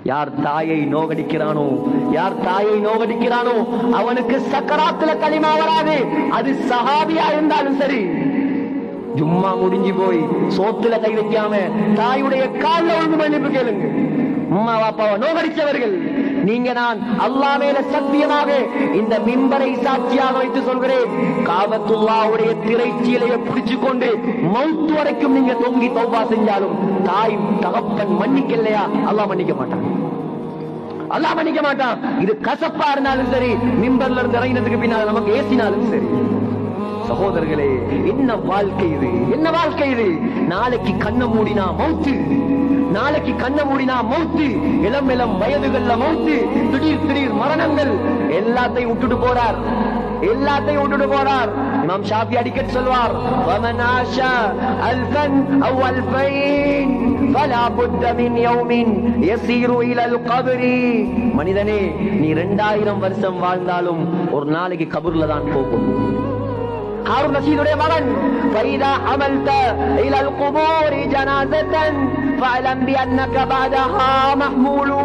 யார் தாயை நோகடிக்கிறானோ அவனுக்கு சக்கராத்துல களிமா வராது. அது சஹாபியா இருந்தாலும் சரி. ஜும்மா முடிஞ்சு போய் சோத்துல கை வைக்காம தாயுடைய காலில் விழுந்து மன்னிப்பு கேளுங்க. அம்மா பாப்பாவை நோகடிச்சவர்கள் நீங்க. நான் அல்லாஹ் மேல சத்தியமாக இந்த மிம்பரை சாட்சியாக வைத்து சொல்கிறேன், காபத்துல்லாஹ்வுடைய திரைச்சீலையை பிடிச்சு கொண்டு மௌத் வரைக்கும் நீங்க தொங்கி தௌபா செஞ்சாலும் தாய் தகப்பன் மன்னிக்கலையா, அல்லாஹ் மன்னிக்க மாட்டான். இது கசப்பா இருந்தாலும் சரி, மிம்பர்ல இருந்து இறங்கினதுக்கு பின்னால் நமக்கு ஏசினாலும் சரி. சகோதரர்களே, என்ன வாழ்க்கை இது? நாளைக்கு கண்ணை மூடினா மௌத்து, இளம் வயதுகள்ல மௌத்து, திடீர் மரணங்கள். எல்லாத்தையும் விட்டுட்டு போறார். இமாம் ஷாஃபி அடிக்கடி சொல்வார், வமன் ஆஷா அல்ஃபன் அவ் அல்ஃபைன் ஃபலா புத்த மின் யௌமின் யஸீரு இலல் கப்ரி. மனிதனே, நீ 2000 வருஷம் வாழ்ந்தாலும் ஒரு நாளைக்கு கபர்ல தான் போகும். ஹாரூன் ரஷீதுடைய மகன், ஃபைதா அமல்த இலல் குபூரி ஜனாஸத்தன் ஃபஅலம் பிஅன்னக பஅதஹா மஹ்மூலு.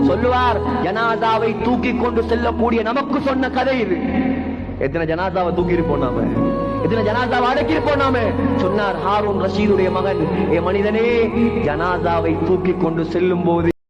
சொல்லுவார், ஜனாஸாவை தூக்கி கொண்டு செல்லக்கூடிய நமக்கு சொன்ன கதை இது. எத்தனை ஜனாஸாவை தூக்கி இருப்போம் நாம, எத்தனை ஜனாஸாவை அடக்கி இருப்போம் நாம. சொன்னார் ஹாரூன் ரஷீதுடைய மகன், ஏ மனிதனே, ஜனாஸாவை தூக்கி கொண்டு செல்லும் போது